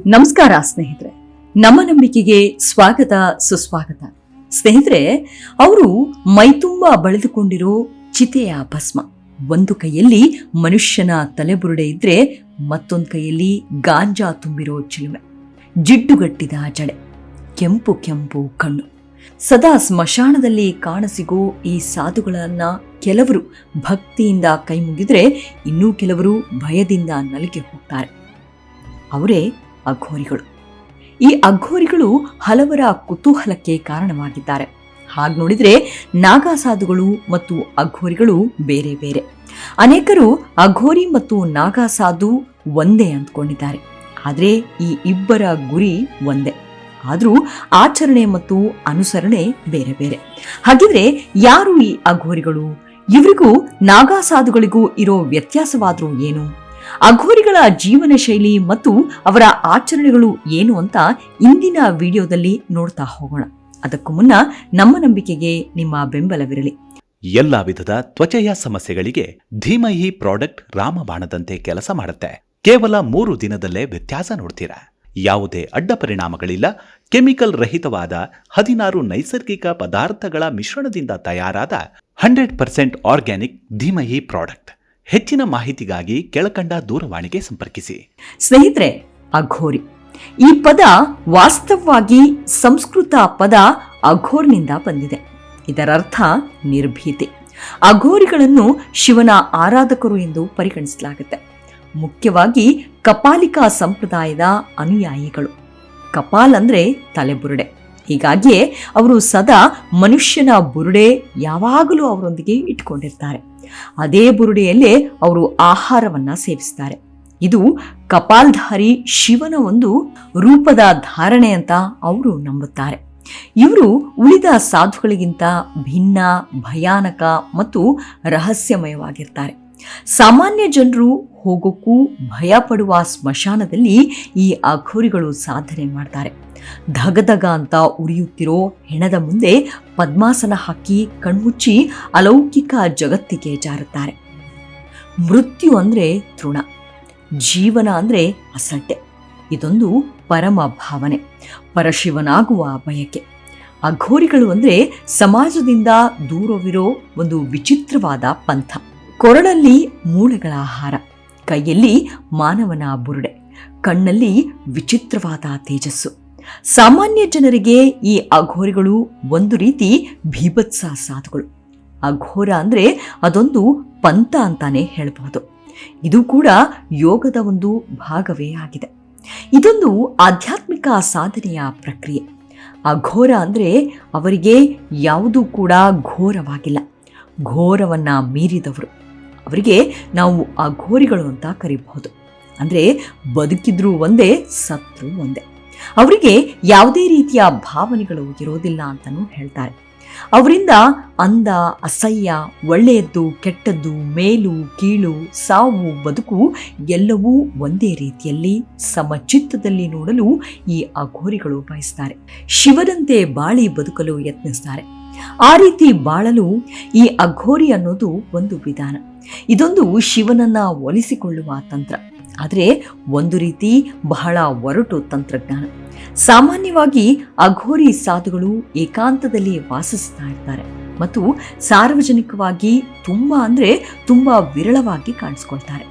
ನಮಸ್ಕಾರ ಸ್ನೇಹಿತರೆ, ನಮ್ಮ ನಂಬಿಕೆಗೆ ಸ್ವಾಗತ ಸುಸ್ವಾಗತ. ಸ್ನೇಹಿತರೆ, ಅವರು ಮೈತುಂಬ ಬಳಿದುಕೊಂಡಿರೋ ಚಿತೆಯ ಭಸ್ಮ. ಒಂದು ಕೈಯಲ್ಲಿ ಮನುಷ್ಯನ ತಲೆಬುರುಡೆ ಇದ್ರೆ ಮತ್ತೊಂದು ಕೈಯಲ್ಲಿ ಗಾಂಜಾ ತುಂಬಿರೋ ಚಿಲುಮೆ, ಜಿಡ್ಡುಗಟ್ಟಿದ ಜಡೆ, ಕೆಂಪು ಕೆಂಪು ಕಣ್ಣು. ಸದಾ ಸ್ಮಶಾನದಲ್ಲಿ ಕಾಣಸಿಗೋ ಈ ಸಾಧುಗಳನ್ನ ಕೆಲವರು ಭಕ್ತಿಯಿಂದ ಕೈ ಮುಗಿದ್ರೆ ಇನ್ನೂ ಕೆಲವರು ಭಯದಿಂದ ನಲುಗಿ ಹೋಗ್ತಾರೆ. ಅವರೇ ಅಘೋರಿಗಳು. ಈ ಅಘೋರಿಗಳು ಹಲವರ ಕುತೂಹಲಕ್ಕೆ ಕಾರಣವಾಗಿದ್ದಾರೆ. ಹಾಗೆ ನೋಡಿದ್ರೆ ನಾಗಾ ಸಾಧುಗಳು ಮತ್ತು ಅಘೋರಿಗಳು ಬೇರೆ ಬೇರೆ. ಅನೇಕರು ಅಘೋರಿ ಮತ್ತು ನಾಗಾ ಸಾಧು ಒಂದೇ ಅಂದ್ಕೊಂಡಿದ್ದಾರೆ. ಆದರೆ ಈ ಇಬ್ಬರ ಗುರಿ ಒಂದೇ, ಆದರೂ ಆಚರಣೆ ಮತ್ತು ಅನುಸರಣೆ ಬೇರೆ ಬೇರೆ. ಹಾಗಿದ್ರೆ ಯಾರು ಈ ಅಘೋರಿಗಳು? ಇವರಿಗೂ ನಾಗಾ ಸಾಧುಗಳಿಗೂ ಇರೋ ವ್ಯತ್ಯಾಸವಾದ್ರೂ ಏನು? ಅಘೋರಿಗಳ ಜೀವನ ಶೈಲಿ ಮತ್ತು ಅವರ ಆಚರಣೆಗಳು ಏನು ಅಂತ ಇಂದಿನ ವಿಡಿಯೋದಲ್ಲಿ ನೋಡ್ತಾ ಹೋಗೋಣ. ಅದಕ್ಕೂ ಮುನ್ನ ನಮ್ಮ ನಂಬಿಕೆಗೆ ನಿಮ್ಮ ಬೆಂಬಲವಿರಲಿ. ಎಲ್ಲಾ ವಿಧದ ತ್ವಚೆಯ ಸಮಸ್ಯೆಗಳಿಗೆ ಧೀಮಹಿ ಪ್ರಾಡಕ್ಟ್ ರಾಮಬಾಣದಂತೆ ಕೆಲಸ ಮಾಡುತ್ತೆ. ಕೇವಲ 3 ದಿನದಲ್ಲೇ ವ್ಯತ್ಯಾಸ ನೋಡ್ತೀರಾ. ಯಾವುದೇ ಅಡ್ಡ ಪರಿಣಾಮಗಳಿಲ್ಲ. ಕೆಮಿಕಲ್ ರಹಿತವಾದ 16 ನೈಸರ್ಗಿಕ ಪದಾರ್ಥಗಳ ಮಿಶ್ರಣದಿಂದ ತಯಾರಾದ 100% ಆರ್ಗ್ಯಾನಿಕ್ ಧೀಮಹಿ ಪ್ರಾಡಕ್ಟ್. ಹೆಚ್ಚಿನ ಮಾಹಿತಿಗಾಗಿ ಕೆಳಕಂಡ ದೂರವಾಣಿಗೆ ಸಂಪರ್ಕಿಸಿ. ಸ್ನೇಹಿತರೆ, ಅಘೋರಿ ಈ ಪದ ವಾಸ್ತವವಾಗಿ ಸಂಸ್ಕೃತ ಪದ ಅಘೋರ್ನಿಂದ ಬಂದಿದೆ. ಇದರರ್ಥ ನಿರ್ಭೀತಿ. ಅಘೋರಿಗಳನ್ನು ಶಿವನ ಆರಾಧಕರು ಎಂದು ಪರಿಗಣಿಸಲಾಗುತ್ತೆ. ಮುಖ್ಯವಾಗಿ ಕಪಾಲಿಕಾ ಸಂಪ್ರದಾಯದ ಅನುಯಾಯಿಗಳು. ಕಪಾಲ್ ಅಂದ್ರೆ ತಲೆಬುರುಡೆ. ಹೀಗಾಗಿಯೇ ಅವರು ಸದಾ ಮನುಷ್ಯನ ಬುರುಡೆ ಯಾವಾಗಲೂ ಅವರೊಂದಿಗೆ ಇಟ್ಕೊಂಡಿರ್ತಾರೆ. ಅದೇ ಬುರುಡೆಯಲ್ಲೇ ಅವರು ಆಹಾರವನ್ನ ಸೇವಿಸ್ತಾರೆ. ಇದು ಕಪಾಲ್ಧಾರಿ ಶಿವನ ಒಂದು ರೂಪದ ಧಾರಣೆ ಅಂತ ಅವರು ನಂಬುತ್ತಾರೆ. ಇವರು ಉಳಿದ ಸಾಧುಗಳಿಗಿಂತ ಭಿನ್ನ, ಭಯಾನಕ ಮತ್ತು ರಹಸ್ಯಮಯವಾಗಿರ್ತಾರೆ. ಸಾಮಾನ್ಯ ಜನರು ಹೋಗೋಕ್ಕೂ ಭಯ ಪಡುವ ಸ್ಮಶಾನದಲ್ಲಿ ಈ ಅಘೋರಿಗಳು ಸಾಧನೆ ಮಾಡ್ತಾರೆ. ಧಗಧಗ ಅಂತ ಉರಿಯುತ್ತಿರೋ ಹೆಣದ ಮುಂದೆ ಪದ್ಮಾಸನ ಹಾಕಿ ಕಣ್ಮುಚ್ಚಿ ಅಲೌಕಿಕ ಜಗತ್ತಿಗೆ ಜಾರುತ್ತಾರೆ. ಮೃತ್ಯು ಅಂದ್ರೆ ತೃಣ, ಜೀವನ ಅಂದ್ರೆ ಅಸಡ್ಡೆ. ಇದೊಂದು ಪರಮ ಭಾವನೆ, ಪರಶಿವನಾಗುವ ಬಯಕೆ. ಅಘೋರಿಗಳು ಅಂದ್ರೆ ಸಮಾಜದಿಂದ ದೂರವಿರೋ ಒಂದು ವಿಚಿತ್ರವಾದ ಪಂಥ. ಕೊರಳಲ್ಲಿ ಮೂಳೆಗಳ ಹಾರ, ಕೈಯಲ್ಲಿ ಮಾನವನ ಬುರುಡೆ, ಕಣ್ಣಲ್ಲಿ ವಿಚಿತ್ರವಾದ ತೇಜಸ್ಸು. ಸಾಮಾನ್ಯ ಜನರಿಗೆ ಈ ಅಘೋರಿಗಳು ಒಂದು ರೀತಿ ಭೀಭತ್ಸ ಸಾಧುಗಳು. ಅಘೋರ ಅಂದ್ರೆ ಅದೊಂದು ಪಂಥ ಅಂತಾನೆ ಹೇಳಬಹುದು. ಇದು ಕೂಡ ಯೋಗದ ಒಂದು ಭಾಗವೇ ಆಗಿದೆ. ಇದೊಂದು ಆಧ್ಯಾತ್ಮಿಕ ಸಾಧನೆಯ ಪ್ರಕ್ರಿಯೆ. ಅಘೋರ ಅಂದ್ರೆ ಅವರಿಗೆ ಯಾವುದೂ ಕೂಡ ಘೋರವಾಗಿಲ್ಲ, ಘೋರವನ್ನ ಮೀರಿದವರು. ಅವರಿಗೆ ನಾವು ಅಘೋರಿಗಳು ಅಂತ ಕರೀಬಹುದು. ಅಂದ್ರೆ ಬದುಕಿದ್ರೂ ಒಂದೇ, ಸತ್ರು ಒಂದೇ. ಅವರಿಗೆ ಯಾವುದೇ ರೀತಿಯ ಭಾವನೆಗಳು ಇರೋದಿಲ್ಲ ಅಂತಾನೂ ಹೇಳ್ತಾರೆ. ಅವರಿಂದ ಅಂದ, ಅಸಹ್ಯ, ಒಳ್ಳೆಯದ್ದು, ಕೆಟ್ಟದ್ದು, ಮೇಲು, ಕೀಳು, ಸಾವು, ಬದುಕು ಎಲ್ಲವೂ ಒಂದೇ ರೀತಿಯಲ್ಲಿ ಸಮಚಿತ್ತದಲ್ಲಿ ನೋಡಲು ಈ ಅಘೋರಿಗಳು ಬಯಸ್ತಾರೆ. ಶಿವನಂತೆ ಬಾಳಿ ಬದುಕಲು ಯತ್ನಿಸ್ತಾರೆ. ಆ ರೀತಿ ಬಾಳಲು ಈ ಅಘೋರಿ ಅನ್ನೋದು ಒಂದು ವಿಧಾನ. ಇದೊಂದು ಶಿವನನ್ನ ಒಲಿಸಿಕೊಳ್ಳುವ ತಂತ್ರ. ಆದರೆ ಒಂದು ರೀತಿ ಬಹಳ ಒರಟು ತಂತ್ರಜ್ಞಾನ. ಸಾಮಾನ್ಯವಾಗಿ ಅಘೋರಿ ಸಾಧುಗಳು ಏಕಾಂತದಲ್ಲಿ ವಾಸಿಸ್ತಾ ಇರ್ತಾರೆ ಮತ್ತು ಸಾರ್ವಜನಿಕವಾಗಿ ತುಂಬಾ ವಿರಳವಾಗಿ ಕಾಣಿಸ್ಕೊಳ್ತಾರೆ.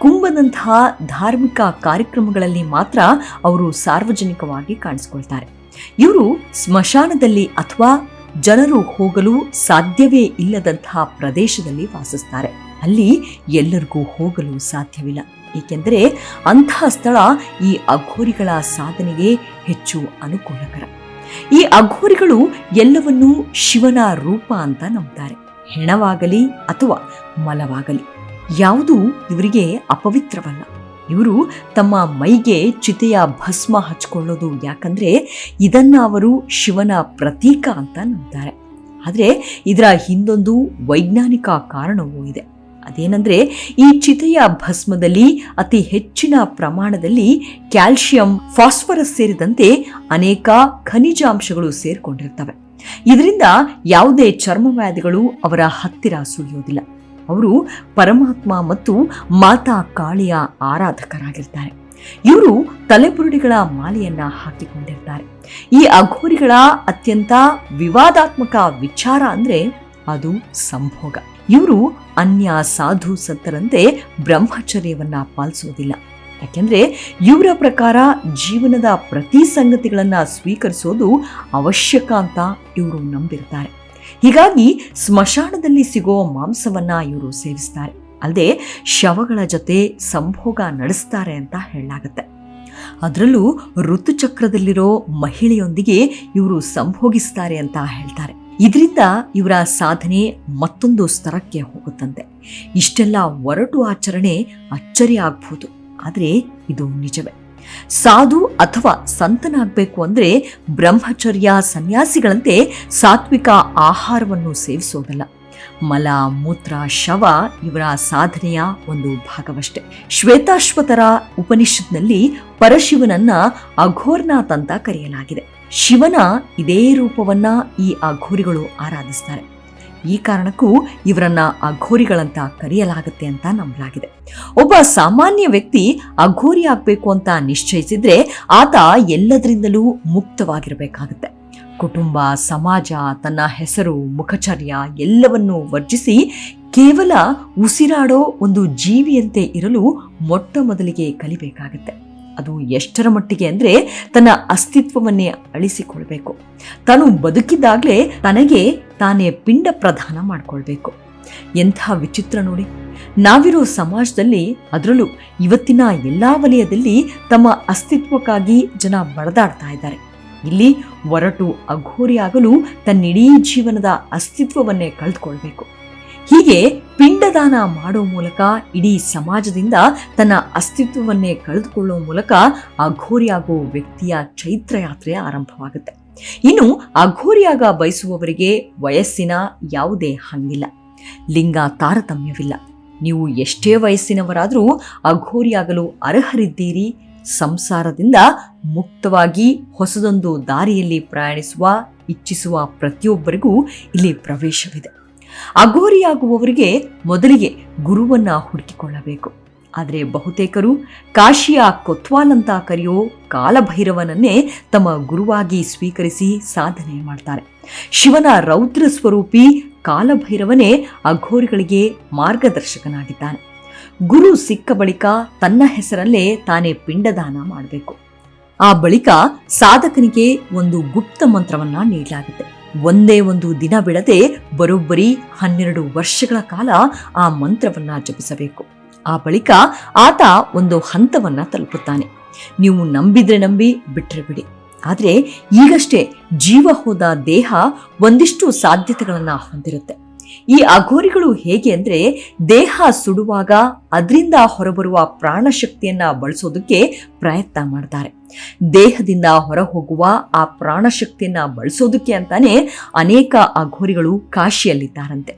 ಕುಂಭದಂತಹ ಧಾರ್ಮಿಕ ಕಾರ್ಯಕ್ರಮಗಳಲ್ಲಿ ಮಾತ್ರ ಅವರು ಸಾರ್ವಜನಿಕವಾಗಿ ಕಾಣಿಸ್ಕೊಳ್ತಾರೆ. ಇವರು ಸ್ಮಶಾನದಲ್ಲಿ ಅಥವಾ ಜನರು ಹೋಗಲು ಸಾಧ್ಯವೇ ಇಲ್ಲದಂತಹ ಪ್ರದೇಶದಲ್ಲಿ ವಾಸಿಸ್ತಾರೆ. ಅಲ್ಲಿ ಎಲ್ಲರಿಗೂ ಹೋಗಲು ಸಾಧ್ಯವಿಲ್ಲ, ಏಕೆಂದರೆ ಅಂತಹ ಸ್ಥಳ ಈ ಅಘೋರಿಗಳ ಸಾಧನೆಗೆ ಹೆಚ್ಚು ಅನುಕೂಲಕರ. ಈ ಅಘೋರಿಗಳು ಎಲ್ಲವನ್ನೂ ಶಿವನ ರೂಪ ಅಂತ ನಂಬ್ತಾರೆ. ಹೆಣವಾಗಲಿ ಅಥವಾ ಮಲವಾಗಲಿ ಯಾವುದೂ ಇವರಿಗೆ ಅಪವಿತ್ರವಲ್ಲ. ಇವರು ತಮ್ಮ ಮೈಗೆ ಚಿತೆಯ ಭಸ್ಮ ಹಚ್ಕೊಳ್ಳೋದು ಯಾಕಂದ್ರೆ ಇದನ್ನ ಅವರು ಶಿವನ ಪ್ರತೀಕ ಅಂತ ನಂಬ್ತಾರೆ. ಆದರೆ ಇದರ ಹಿಂದೊಂದು ವೈಜ್ಞಾನಿಕ ಕಾರಣವೂ ಇದೆ. ಅದೇನೆಂದ್ರೆ ಈ ಚಿತೆಯ ಭಸ್ಮದಲ್ಲಿ ಅತಿ ಹೆಚ್ಚಿನ ಪ್ರಮಾಣದಲ್ಲಿ ಕ್ಯಾಲ್ಸಿಯಂ, ಫಾಸ್ಫರಸ್ ಸೇರಿದಂತೆ ಅನೇಕ ಖನಿಜಾಂಶಗಳು ಸೇರ್ಕೊಂಡಿರ್ತವೆ. ಇದರಿಂದ ಯಾವುದೇ ಚರ್ಮವ್ಯಾಧಿಗಳು ಅವರ ಹತ್ತಿರ ಸುಳಿಯೋದಿಲ್ಲ. ಅವರು ಪರಮಾತ್ಮ ಮತ್ತು ಮಾತಾ ಕಾಳಿಯ ಆರಾಧಕರಾಗಿರ್ತಾರೆ. ಇವರು ತಲೆಬುರುಡಿಗಳ ಮಾಲೆಯನ್ನ ಹಾಕಿಕೊಂಡಿರ್ತಾರೆ. ಈ ಅಘೋರಿಗಳ ಅತ್ಯಂತ ವಿವಾದಾತ್ಮಕ ವಿಚಾರ ಅಂದ್ರೆ ಅದು ಸಂಭೋಗ. ಇವರು ಅನ್ಯ ಸಾಧು ಸಂತರಂತೆ ಬ್ರಹ್ಮಚರ್ಯವನ್ನ ಪಾಲಿಸೋದಿಲ್ಲ. ಯಾಕೆಂದ್ರೆ ಇವರ ಪ್ರಕಾರ ಜೀವನದ ಪ್ರತಿ ಸಂಗತಿಗಳನ್ನ ಸ್ವೀಕರಿಸೋದು ಅವಶ್ಯಕ ಅಂತ ಇವರು ನಂಬಿರ್ತಾರೆ. ಹೀಗಾಗಿ ಸ್ಮಶಾನದಲ್ಲಿ ಸಿಗೋ ಮಾಂಸವನ್ನ ಇವರು ಸೇವಿಸ್ತಾರೆ. ಅಲ್ಲದೆ ಶವಗಳ ಜೊತೆ ಸಂಭೋಗ ನಡೆಸ್ತಾರೆ ಅಂತ ಹೇಳಲಾಗುತ್ತೆ. ಅದರಲ್ಲೂ ಋತುಚಕ್ರದಲ್ಲಿರೋ ಮಹಿಳೆಯೊಂದಿಗೆ ಇವರು ಸಂಭೋಗಿಸ್ತಾರೆ ಅಂತ ಹೇಳ್ತಾರೆ. ಇದರಿಂದ ಇವರ ಸಾಧನೆ ಮತ್ತೊಂದು ಸ್ತರಕ್ಕೆ ಹೋಗುತ್ತಂತೆ. ಇಷ್ಟೆಲ್ಲ ಒರಟು ಆಚರಣೆ ಅಚ್ಚರಿ ಆಗ್ಬೋದು, ಆದರೆ ಇದು ನಿಜವೇ. ಸಾಧು ಅಥವಾ ಸಂತನಾಗಬೇಕು ಅಂದ್ರೆ ಬ್ರಹ್ಮಚರ್ಯ ಸನ್ಯಾಸಿಗಳಂತೆ ಸಾತ್ವಿಕ ಆಹಾರವನ್ನು ಸೇವಿಸೋದಲ್ಲ. ಮಲ, ಮೂತ್ರ, ಶವ ಇವರ ಸಾಧನೆಯ ಒಂದು ಭಾಗವಷ್ಟೇ. ಶ್ವೇತಾಶ್ವತರ ಉಪನಿಷತ್ನಲ್ಲಿ ಪರಶಿವನನ್ನ ಅಘೋರ್ನಾಥ್ ಅಂತ ಕರೆಯಲಾಗಿದೆ. ಶಿವನ ಇದೇ ರೂಪವನ್ನ ಈ ಅಘೋರಿಗಳು ಆರಾಧಿಸ್ತಾರೆ. ಈ ಕಾರಣಕ್ಕೂ ಇವರನ್ನ ಅಘೋರಿಗಳಂತ ಕರೆಯಲಾಗುತ್ತೆ ಅಂತ ನಂಬಲಾಗಿದೆ. ಒಬ್ಬ ಸಾಮಾನ್ಯ ವ್ಯಕ್ತಿ ಅಘೋರಿ ಆಗ್ಬೇಕು ಅಂತ ನಿಶ್ಚಯಿಸಿದ್ರೆ ಆತ ಎಲ್ಲದರಿಂದಲೂ ಮುಕ್ತವಾಗಿರಬೇಕಾಗುತ್ತೆ. ಕುಟುಂಬ, ಸಮಾಜ, ತನ್ನ ಹೆಸರು, ಮುಖಚರ್ಯ ಎಲ್ಲವನ್ನೂ ವರ್ಜಿಸಿ ಕೇವಲ ಉಸಿರಾಡೋ ಒಂದು ಜೀವಿಯಂತೆ ಇರಲು ಮೊಟ್ಟ ಮೊದಲಿಗೆ ಕಲಿಬೇಕಾಗತ್ತೆ. ಅದು ಎಷ್ಟರ ಮಟ್ಟಿಗೆ ಅಂದ್ರೆ ತನ್ನ ಅಸ್ತಿತ್ವವನ್ನೇ ಅಳಿಸಿಕೊಳ್ಬೇಕು. ತಾನು ಬದುಕಿದ್ದಾಗಲೇ ತನಗೆ ತಾನೇ ಪಿಂಡ ಪ್ರದಾನ ಮಾಡ್ಕೊಳ್ಬೇಕು. ಎಂಥ ವಿಚಿತ್ರ ನೋಡಿ. ನಾವಿರೋ ಸಮಾಜದಲ್ಲಿ, ಅದರಲ್ಲೂ ಇವತ್ತಿನ ಎಲ್ಲಾ ವಲಯದಲ್ಲಿ ತಮ್ಮ ಅಸ್ತಿತ್ವಕ್ಕಾಗಿ ಜನ ಬಡದಾಡ್ತಾ ಇದ್ದಾರೆ. ಇಲ್ಲಿ ಒರಟು ಅಘೋರಿಯಾಗಲು ತನ್ನಿಡೀ ಜೀವನದ ಅಸ್ತಿತ್ವವನ್ನೇ ಕಳೆದುಕೊಳ್ಬೇಕು. ಹೀಗೆ ಪಿಂಡದಾನ ಮಾಡೋ ಮೂಲಕ ಇಡೀ ಸಮಾಜದಿಂದ ತನ್ನ ಅಸ್ತಿತ್ವವನ್ನೇ ಕಳೆದುಕೊಳ್ಳುವ ಮೂಲಕ ಅಘೋರಿಯಾಗೋ ವ್ಯಕ್ತಿಯ ಚೈತ್ರ ಯಾತ್ರೆ ಆರಂಭವಾಗುತ್ತೆ. ಇನ್ನು ಅಘೋರಿಯಾಗ ಬಯಸುವವರಿಗೆ ವಯಸ್ಸಿನ ಯಾವುದೇ ಹಂಗಿಲ್ಲ, ಲಿಂಗ ತಾರತಮ್ಯವಿಲ್ಲ. ನೀವು ಎಷ್ಟೇ ವಯಸ್ಸಿನವರಾದರೂ ಅಘೋರಿಯಾಗಲು ಅರ್ಹರಿದ್ದೀರಿ. ಸಂಸಾರದಿಂದ ಮುಕ್ತವಾಗಿ ಹೊಸದೊಂದು ದಾರಿಯಲ್ಲಿ ಪ್ರಯಾಣಿಸುವ ಇಚ್ಛಿಸುವ ಪ್ರತಿಯೊಬ್ಬರಿಗೂ ಇಲ್ಲಿ ಪ್ರವೇಶವಿದೆ. ಅಘೋರಿಯಾಗುವವರಿಗೆ ಮೊದಲಿಗೆ ಗುರುವನ್ನ ಹುಡುಕಿಕೊಳ್ಳಬೇಕು. ಆದರೆ ಬಹುತೇಕರು ಕಾಶಿಯ ಕೊತ್ವಾಲ್ ಅಂತ ಕರೆಯೋ ಕಾಲಭೈರವನನ್ನೇ ತಮ್ಮ ಗುರುವಾಗಿ ಸ್ವೀಕರಿಸಿ ಸಾಧನೆ ಮಾಡ್ತಾರೆ. ಶಿವನ ರೌದ್ರ ಸ್ವರೂಪಿ ಕಾಲಭೈರವನೇ ಅಘೋರಿಗಳಿಗೆ ಮಾರ್ಗದರ್ಶಕನಾಗಿದ್ದಾನೆ. ಗುರು ಸಿಕ್ಕ ಬಳಿಕ ತನ್ನ ಹೆಸರಲ್ಲೇ ತಾನೇ ಪಿಂಡದಾನ ಮಾಡಬೇಕು. ಆ ಬಳಿಕ ಸಾಧಕನಿಗೆ ಒಂದು ಗುಪ್ತ ಮಂತ್ರವನ್ನ ನೀಡಲಾಗುತ್ತೆ. ಒಂದೇ ಒಂದು ದಿನ ಬಿಡದೆ ಬರೋಬ್ಬರಿ 12 ವರ್ಷಗಳ ಕಾಲ ಆ ಮಂತ್ರವನ್ನ ಜಪಿಸಬೇಕು. ಆ ಬಳಿಕ ಆತ ಒಂದು ಹಂತವನ್ನ ತಲುಪುತ್ತಾನೆ. ನೀವು ನಂಬಿದ್ರೆ ನಂಬಿ, ಬಿಟ್ರೆ ಬಿಡಿ. ಆದ್ರೆ ಈಗಷ್ಟೇ ಜೀವ ಹೋದ ದೇಹ ಒಂದಿಷ್ಟು ಸಾಧ್ಯತೆಗಳನ್ನ ಹೊಂದಿರುತ್ತೆ. ಈ ಅಘೋರಿಗಳು ಹೇಗೆ ಅಂದ್ರೆ, ದೇಹ ಸುಡುವಾಗ ಅದರಿಂದ ಹೊರಬರುವ ಪ್ರಾಣಶಕ್ತಿಯನ್ನ ಬಳಸೋದಕ್ಕೆ ಪ್ರಯತ್ನ ಮಾಡ್ತಾರೆ. ದೇಹದಿಂದ ಹೊರ ಹೋಗುವ ಆ ಪ್ರಾಣಶಕ್ತಿಯನ್ನ ಬಳಸೋದಕ್ಕೆ ಅಂತಾನೆ ಅನೇಕ ಅಘೋರಿಗಳು ಕಾಶಿಯಲ್ಲಿದ್ದಾರಂತೆ.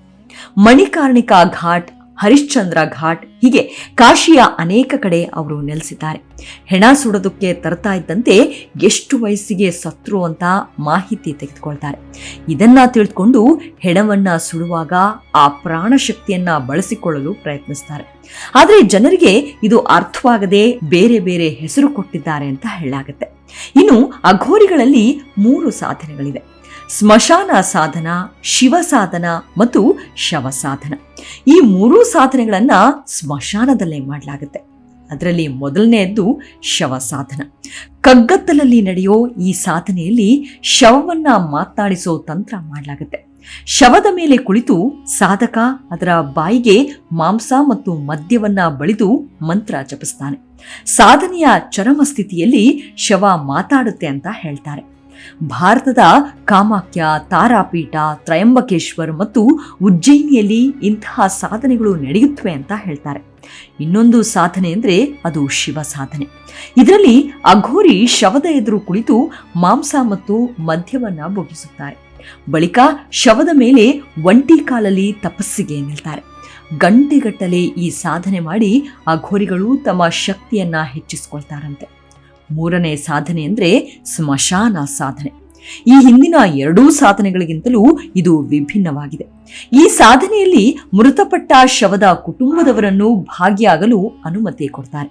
ಮಣಿಕರ್ಣಿಕಾ ಘಾಟ್, ಹರಿಶ್ಚಂದ್ರ ಘಾಟ್, ಹೀಗೆ ಕಾಶಿಯ ಅನೇಕ ಕಡೆ ಅವರು ನೆಲೆಸಿದ್ದಾರೆ. ಹೆಣ ಸುಡೋದಕ್ಕೆ ತರ್ತಾ ಇದ್ದಂತೆ ಎಷ್ಟು ವಯಸ್ಸಿಗೆ ಸತ್ರು ಅಂತ ಮಾಹಿತಿ ತೆಗೆದುಕೊಳ್ತಾರೆ. ಇದನ್ನ ತಿಳಿದುಕೊಂಡು ಹೆಣವನ್ನ ಸುಡುವಾಗ ಆ ಪ್ರಾಣಶಕ್ತಿಯನ್ನ ಬಳಸಿಕೊಳ್ಳಲು ಪ್ರಯತ್ನಿಸ್ತಾರೆ. ಆದರೆ ಜನರಿಗೆ ಇದು ಅರ್ಥವಾಗದೆ ಬೇರೆ ಬೇರೆ ಹೆಸರು ಕೊಟ್ಟಿದ್ದಾರೆ ಅಂತ ಹೇಳಲಾಗುತ್ತೆ. ಇನ್ನು ಅಘೋರಿಗಳಲ್ಲಿ 3 ಸಾಧನೆಗಳಿವೆ: ಸ್ಮಶಾನ ಸಾಧನ, ಶಿವ ಸಾಧನ ಮತ್ತು ಶವ ಸಾಧನ. ಈ 3 ಸಾಧನೆಗಳನ್ನ ಸ್ಮಶಾನದಲ್ಲೇ ಮಾಡಲಾಗುತ್ತೆ. ಅದರಲ್ಲಿ ಮೊದಲನೆಯದ್ದು ಶವ ಸಾಧನ. ಕಗ್ಗತ್ತಲಲ್ಲಿ ನಡೆಯೋ ಈ ಸಾಧನೆಯಲ್ಲಿ ಶವವನ್ನ ಮಾತನಾಡಿಸೋ ತಂತ್ರ ಮಾಡಲಾಗುತ್ತೆ. ಶವದ ಮೇಲೆ ಕುಳಿತು ಸಾಧಕ ಅದರ ಬಾಯಿಗೆ ಮಾಂಸ ಮತ್ತು ಮದ್ಯವನ್ನ ಬಳಿದು ಮಂತ್ರ ಜಪಿಸ್ತಾನೆ. ಸಾಧನೆಯ ಚರಮ ಸ್ಥಿತಿಯಲ್ಲಿ ಶವ ಮಾತಾಡುತ್ತೆ ಅಂತ ಹೇಳ್ತಾರೆ. ಭಾರತದ ಕಾಮಾಖ್ಯ, ತಾರಾಪೀಠ, ತ್ರಯಂಬಕೇಶ್ವರ್ ಮತ್ತು ಉಜ್ಜಯಿನಿಯಲ್ಲಿ ಇಂತಹ ಸಾಧನೆಗಳು ನಡೆಯುತ್ತವೆ ಅಂತ ಹೇಳ್ತಾರೆ. ಇನ್ನೊಂದು ಸಾಧನೆ ಅಂದ್ರೆ ಅದು ಶಿವ ಸಾಧನೆ. ಇದರಲ್ಲಿ ಅಘೋರಿ ಶವದ ಎದುರು ಕುಳಿತು ಮಾಂಸ ಮತ್ತು ಮದ್ಯವನ್ನ ಭೋಗಿಸುತ್ತಾರೆ. ಬಳಿಕ ಶವದ ಮೇಲೆ ಒಂಟಿ ಕಾಲಲ್ಲಿ ತಪಸ್ಸಿಗೆ ನಿಲ್ತಾರೆ. ಗಂಟೆಗಟ್ಟಲೆ ಈ ಸಾಧನೆ ಮಾಡಿ ಅಘೋರಿಗಳು ತಮ್ಮ ಶಕ್ತಿಯನ್ನ ಹೆಚ್ಚಿಸಿಕೊಳ್ತಾರಂತೆ. 3ನೇ ಸಾಧನೆ ಅಂದ್ರೆ ಸ್ಮಶಾನ ಸಾಧನೆ. ಈ ಹಿಂದಿನ ಎರಡೂ ಸಾಧನೆಗಳಿಗಿಂತಲೂ ಇದು ವಿಭಿನ್ನವಾಗಿದೆ. ಈ ಸಾಧನೆಯಲ್ಲಿ ಮೃತಪಟ್ಟ ಶವದ ಕುಟುಂಬದವರನ್ನು ಭಾಗಿಯಾಗಲು ಅನುಮತಿ ಕೊಡ್ತಾರೆ.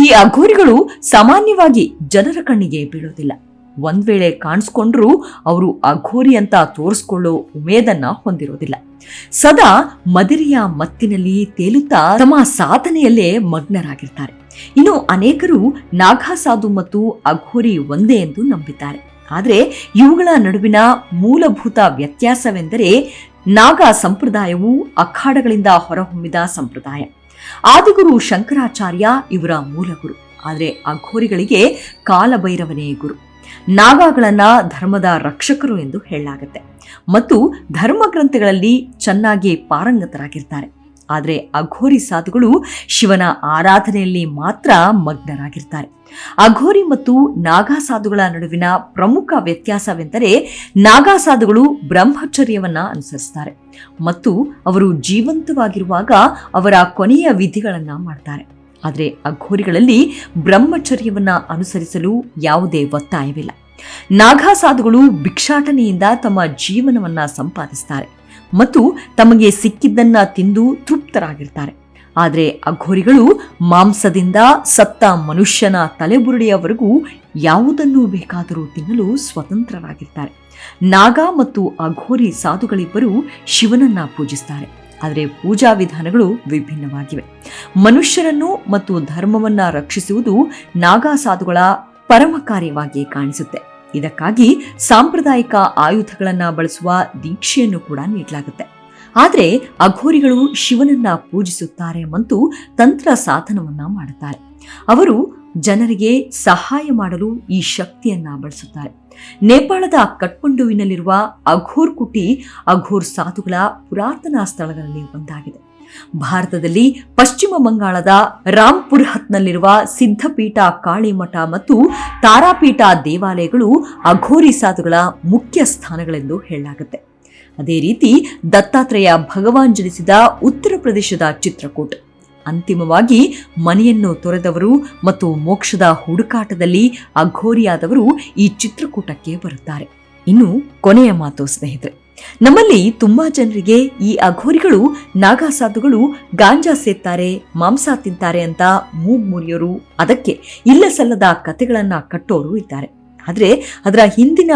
ಈ ಅಘೋರಿಗಳು ಸಾಮಾನ್ಯವಾಗಿ ಜನರ ಕಣ್ಣಿಗೆ ಬೀಳೋದಿಲ್ಲ. ಒಂದ್ ವೇಳೆ ಕಾಣಿಸ್ಕೊಂಡ್ರೂ ಅವರು ಅಘೋರಿ ಅಂತ ತೋರಿಸ್ಕೊಳ್ಳೋ ಉಮೇದನ್ನ ಹೊಂದಿರೋದಿಲ್ಲ. ಸದಾ ಮದಿರೆಯ ಮತ್ತಿನಲ್ಲಿ ತೇಲುತ್ತಾ ತಮ್ಮ ಸಾಧನೆಯಲ್ಲೇ ಮಗ್ನರಾಗಿರ್ತಾರೆ. ಇನ್ನು ಅನೇಕರು ನಾಗಾಸಾಧು ಮತ್ತು ಅಘೋರಿ ಒಂದೇ ಎಂದು ನಂಬಿದ್ದಾರೆ. ಆದರೆ ಇವುಗಳ ನಡುವಿನ ಮೂಲಭೂತ ವ್ಯತ್ಯಾಸವೆಂದರೆ ನಾಗ ಸಂಪ್ರದಾಯವು ಅಖಾಡಗಳಿಂದ ಹೊರಹೊಮ್ಮಿದ ಸಂಪ್ರದಾಯ. ಆದಿಗುರು ಶಂಕರಾಚಾರ್ಯ ಇವರ ಮೂಲ ಗುರು. ಆದರೆ ಅಘೋರಿಗಳಿಗೆ ಕಾಲಭೈರವನೇ ಗುರು. ನಾಗಗಳನ್ನ ಧರ್ಮದ ರಕ್ಷಕರು ಎಂದು ಹೇಳಲಾಗುತ್ತೆ ಮತ್ತು ಧರ್ಮ ಗ್ರಂಥಗಳಲ್ಲಿ ಚೆನ್ನಾಗಿ ಪಾರಂಗತರಾಗಿರ್ತಾರೆ. ಆದರೆ ಅಘೋರಿ ಸಾಧುಗಳು ಶಿವನ ಆರಾಧನೆಯಲ್ಲಿ ಮಾತ್ರ ಮಗ್ನರಾಗಿರ್ತಾರೆ. ಅಘೋರಿ ಮತ್ತು ನಾಗಾ ಸಾಧುಗಳ ನಡುವಿನ ಪ್ರಮುಖ ವ್ಯತ್ಯಾಸವೆಂದರೆ ನಾಗಾ ಸಾಧುಗಳು ಬ್ರಹ್ಮಚರ್ಯವನ್ನ ಅನುಸರಿಸ್ತಾರೆ ಮತ್ತು ಅವರು ಜೀವಂತವಾಗಿರುವಾಗ ಅವರ ಕೊನೆಯ ವಿಧಿಗಳನ್ನ ಮಾಡ್ತಾರೆ. ಆದರೆ ಅಘೋರಿಗಳಲ್ಲಿ ಬ್ರಹ್ಮಚರ್ಯವನ್ನ ಅನುಸರಿಸಲು ಯಾವುದೇ ಒತ್ತಾಯವಿಲ್ಲ. ನಾಗಾ ಸಾಧುಗಳು ಭಿಕ್ಷಾಟನೆಯಿಂದ ತಮ್ಮ ಜೀವನವನ್ನ ಸಂಪಾದಿಸ್ತಾರೆ ಮತ್ತು ತಮಗೆ ಸಿಕ್ಕಿದ್ದನ್ನ ತಿಂದು ತೃಪ್ತರಾಗಿರ್ತಾರೆ. ಆದರೆ ಅಘೋರಿಗಳು ಮಾಂಸದಿಂದ ಸತ್ತ ಮನುಷ್ಯನ ತಲೆಬುರುಡೆಯವರೆಗೂ ಯಾವುದನ್ನು ಬೇಕಾದರೂ ತಿನ್ನಲು ಸ್ವತಂತ್ರರಾಗಿರ್ತಾರೆ. ನಾಗಾ ಮತ್ತು ಅಘೋರಿ ಸಾಧುಗಳಿಬ್ಬರು ಶಿವನನ್ನ ಪೂಜಿಸ್ತಾರೆ. ಆದರೆ ಪೂಜಾ ವಿಧಾನಗಳು ವಿಭಿನ್ನವಾಗಿವೆ. ಮನುಷ್ಯರನ್ನು ಮತ್ತು ಧರ್ಮವನ್ನ ರಕ್ಷಿಸುವುದು ನಾಗಾ ಸಾಧುಗಳ ಪರಮ ಕಾರ್ಯವಾಗಿ ಕಾಣಿಸುತ್ತೆ. ಇದಕ್ಕಾಗಿ ಸಾಂಪ್ರದಾಯಿಕ ಆಯುಧಗಳನ್ನ ಬಳಸುವ ದೀಕ್ಷೆಯನ್ನು ಕೂಡ ನೀಡಲಾಗುತ್ತೆ. ಆದರೆ ಅಘೋರಿಗಳು ಶಿವನನ್ನ ಪೂಜಿಸುತ್ತಾರೆ ಮತ್ತು ತಂತ್ರ ಸಾಧನವನ್ನ ಮಾಡುತ್ತಾರೆ. ಅವರು ಜನರಿಗೆ ಸಹಾಯ ಮಾಡಲು ಈ ಶಕ್ತಿಯನ್ನ ಬಳಸುತ್ತಾರೆ. ನೇಪಾಳದ ಕಠ್ಮಂಡುವಿನಲ್ಲಿರುವ ಅಘೋರ್ ಕುಟಿ ಅಘೋರ್ ಸಾಧುಗಳ ಪುರಾತನ ಸ್ಥಳಗಳಲ್ಲಿ ಒಂದಾಗಿದೆ. ಭಾರತದಲ್ಲಿ ಪಶ್ಚಿಮ ಬಂಗಾಳದ ರಾಂಪುರ್ಹತ್ನಲ್ಲಿರುವ ಸಿದ್ಧಪೀಠ ಕಾಳಿಮಠ ಮತ್ತು ತಾರಾಪೀಠ ದೇವಾಲಯಗಳು ಅಘೋರಿ ಸಾಧುಗಳ ಮುಖ್ಯ ಸ್ಥಾನಗಳೆಂದು ಹೇಳಲಾಗುತ್ತೆ. ಅದೇ ರೀತಿ ದತ್ತಾತ್ರೇಯ ಭಗವಾನ್ ಜನಿಸಿದ ಉತ್ತರ ಪ್ರದೇಶದ ಚಿತ್ರಕೂಟ್. ಅಂತಿಮವಾಗಿ ಮನೆಯನ್ನು ತೊರೆದವರು ಮತ್ತು ಮೋಕ್ಷದ ಹುಡುಕಾಟದಲ್ಲಿ ಅಘೋರಿಯಾದವರು ಈ ಚಿತ್ರಕೂಟಕ್ಕೆ ಬರುತ್ತಾರೆ. ಇನ್ನು ಕೊನೆಯ ಮಾತು ಸ್ನೇಹಿತರೆ, ನಮ್ಮಲ್ಲಿ ತುಂಬಾ ಜನರಿಗೆ ಈ ಅಘೋರಿಗಳು ನಾಗಾ ಸಾಧುಗಳು ಗಾಂಜಾ ಸೇತ್ತಾರೆ, ಮಾಂಸ ತಿಂತಾರೆ ಅಂತ ಮೂಗು ಮುರಿಯೋರು, ಅದಕ್ಕೆ ಇಲ್ಲ ಸಲ್ಲದ ಕಥೆಗಳನ್ನ ಕಟ್ಟೋರು ಇದ್ದಾರೆ. ಆದ್ರೆ ಅದರ ಹಿಂದಿನ